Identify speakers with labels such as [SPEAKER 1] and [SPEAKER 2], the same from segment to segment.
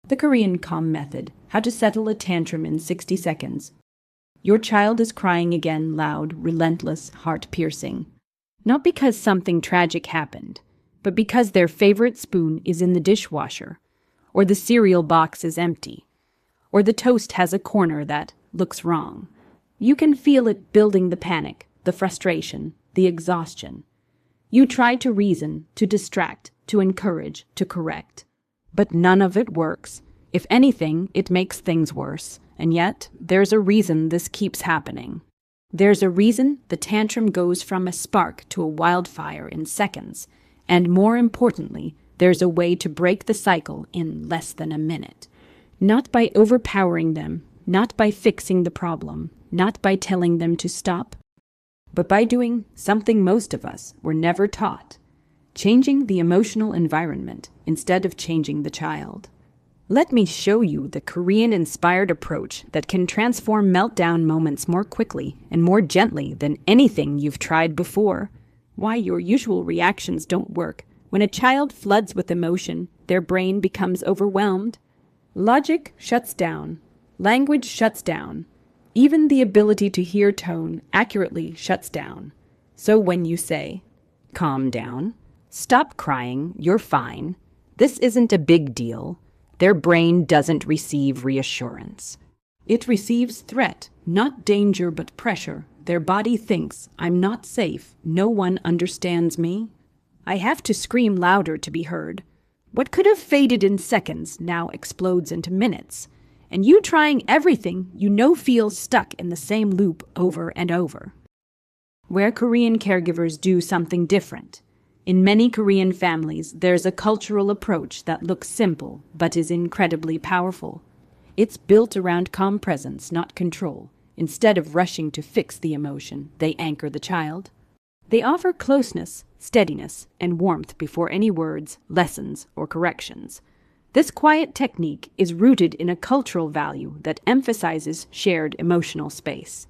[SPEAKER 1] The Korean calm method, how to settle a tantrum in 60 seconds. Your child is crying again, loud, relentless, heart-piercing. Not because something tragic happened, but because their favorite spoon is in the dishwasher, or the cereal box is empty, or the toast has a corner that looks wrong. You can feel it building, the panic, the frustration, the exhaustion. You try to reason, to distract, to encourage, to correct. But none of it works. If anything, it makes things worse. And yet, there's a reason this keeps happening. There's a reason the tantrum goes from a spark to a wildfire in seconds. And more importantly, there's a way to break the cycle in less than a minute. Not by overpowering them, not by fixing the problem, not by telling them to stop, but by doing something most of us were never taught. Changing the emotional environment instead of changing the child. Let me show you the Korean-inspired approach that can transform meltdown moments more quickly and more gently than anything you've tried before. Why your usual reactions don't work. When a child floods with emotion, their brain becomes overwhelmed. Logic shuts down. Language shuts down. Even the ability to hear tone accurately shuts down. So when you say, "Calm down," "Stop crying, you're fine," "This isn't a big deal," their brain doesn't receive reassurance. It receives threat, not danger but pressure. Their body thinks, "I'm not safe, no one understands me. I have to scream louder to be heard." What could have faded in seconds now explodes into minutes. And you trying everything you know feels stuck in the same loop over and over. Where Korean caregivers do something different. In many Korean families, there's a cultural approach that looks simple but is incredibly powerful. It's built around calm presence, not control. Instead of rushing to fix the emotion, they anchor the child. They offer closeness, steadiness, and warmth before any words, lessons, or corrections. This quiet technique is rooted in a cultural value that emphasizes shared emotional space.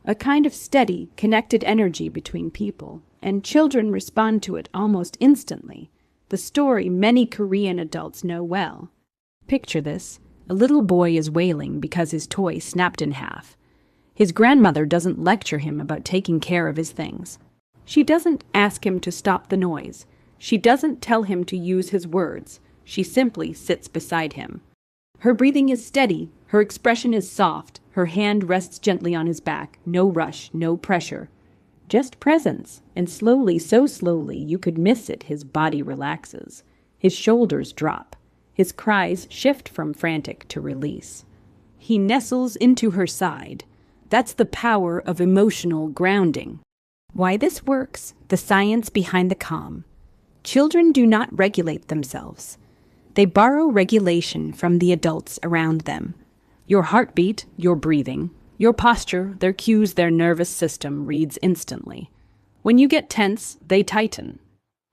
[SPEAKER 1] A kind of steady, connected energy between people, and children respond to it almost instantly. The story many Korean adults know well. Picture this. A little boy is wailing because his toy snapped in half. His grandmother doesn't lecture him about taking care of his things. She doesn't ask him to stop the noise. She doesn't tell him to use his words. She simply sits beside him. Her breathing is steady. Her expression is soft. Her hand rests gently on his back. No rush, no pressure. Just presence. And slowly, so slowly, you could miss it, his body relaxes. His shoulders drop. His cries shift from frantic to release. He nestles into her side. That's the power of emotional grounding. Why this works, the science behind the calm. Children do not regulate themselves. They borrow regulation from the adults around them. Your heartbeat, your breathing, your posture, their cues their nervous system reads instantly. When you get tense, they tighten.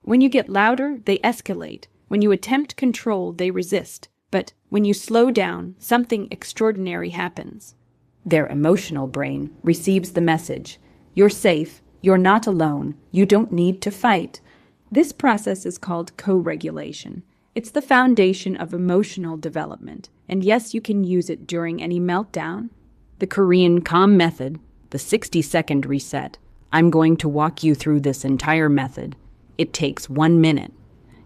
[SPEAKER 1] When you get louder, they escalate. When you attempt control, they resist. But when you slow down, something extraordinary happens. Their emotional brain receives the message. You're safe. You're not alone. You don't need to fight. This process is called co-regulation. It's the foundation of emotional development, and yes, you can use it during any meltdown. The Korean calm method, the 60-second reset. I'm going to walk you through this entire method. It takes 1 minute.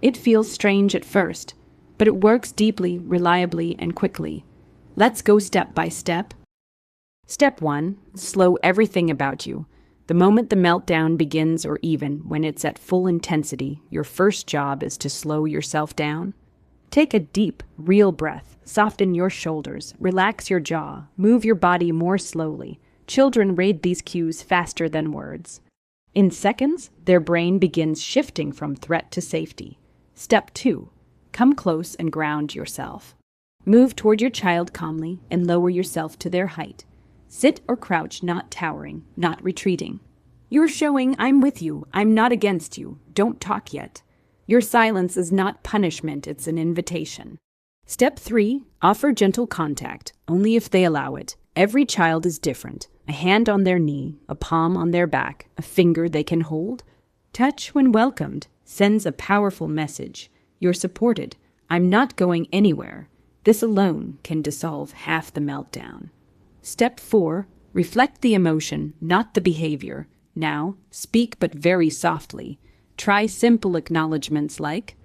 [SPEAKER 1] It feels strange at first, but it works deeply, reliably, and quickly. Let's go step by step. Step 1. Slow everything about you. The moment the meltdown begins, or even when it's at full intensity, your first job is to slow yourself down. Take a deep, real breath. Soften your shoulders. Relax your jaw. Move your body more slowly. Children read these cues faster than words. In seconds, their brain begins shifting from threat to safety. Step 2. Come close and ground yourself. Move toward your child calmly and lower yourself to their height. Sit or crouch, not towering, not retreating. You're showing, I'm with you, I'm not against you, don't talk yet. Your silence is not punishment, it's an invitation. Step 3, offer gentle contact, only if they allow it. Every child is different. A hand on their knee, a palm on their back, a finger they can hold. Touch, when welcomed, sends a powerful message. You're supported. I'm not going anywhere. This alone can dissolve half the meltdown. Step 4. Reflect the emotion, not the behavior. Now, speak but very softly. Try simple acknowledgments like,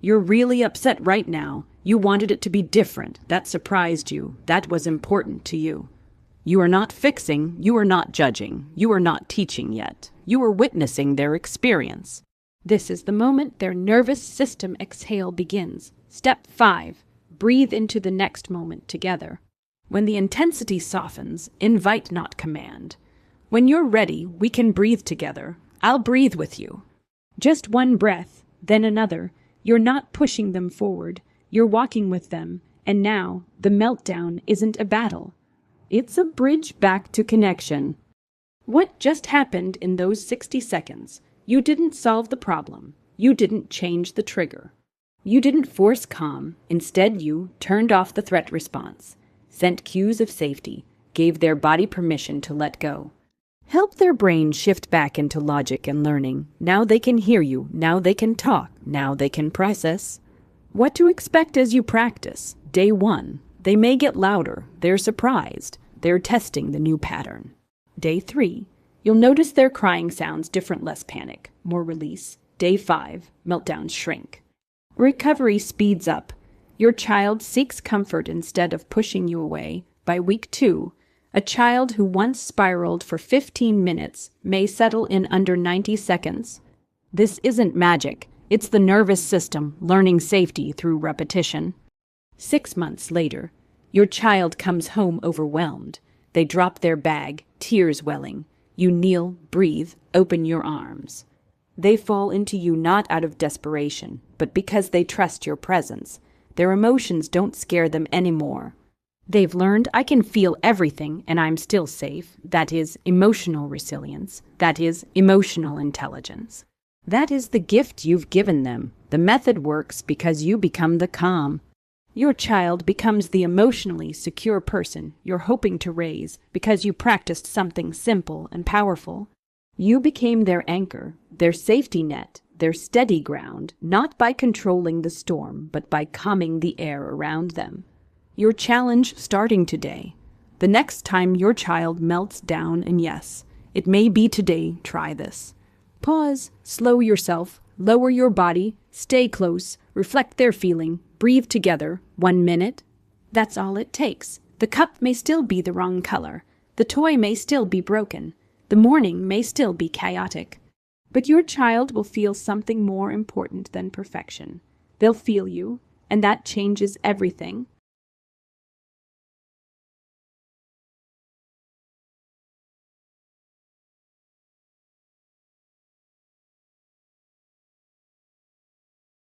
[SPEAKER 1] "You're really upset right now. You wanted it to be different. That surprised you. That was important to you." You are not fixing, you are not judging, you are not teaching yet. You are witnessing their experience. This is the moment their nervous system exhale begins. Step 5. Breathe into the next moment together. When the intensity softens, invite not command. When you're ready, we can breathe together. I'll breathe with you. Just one breath, then another. You're not pushing them forward. You're walking with them. And now, the meltdown isn't a battle. It's a bridge back to connection. What just happened in those 60 seconds? You didn't solve the problem. You didn't change the trigger. You didn't force calm. Instead, you turned off the threat response, sent cues of safety, gave their body permission to let go. Help their brain shift back into logic and learning. Now they can hear you. Now they can talk. Now they can process. What to expect as you practice. Day 1. They may get louder. They're surprised. They're testing the new pattern. Day 3. You'll notice their crying sounds different, less panic, more release. Day 5. Meltdowns shrink. Recovery speeds up. Your child seeks comfort instead of pushing you away. By week 2, a child who once spiraled for 15 minutes may settle in under 90 seconds. This isn't magic. It's the nervous system learning safety through repetition. 6 months later, your child comes home overwhelmed. They drop their bag, tears welling. You kneel, breathe, open your arms. They fall into you not out of desperation, but because they trust your presence. Their emotions don't scare them anymore. They've learned I can feel everything and I'm still safe. That is emotional resilience. That is emotional intelligence. That is the gift you've given them. The method works because you become the calm. Your child becomes the emotionally secure person you're hoping to raise because you practiced something simple and powerful. You became their anchor, their safety net, their steady ground, not by controlling the storm, but by calming the air around them. Your challenge starting today. The next time your child melts down, and yes, it may be today, try this. Pause, slow yourself, lower your body, stay close, reflect their feeling, breathe together, 1 minute. That's all it takes. The cup may still be the wrong color. The toy may still be broken. The morning may still be chaotic. But your child will feel something more important than perfection. They'll feel you, and that changes everything.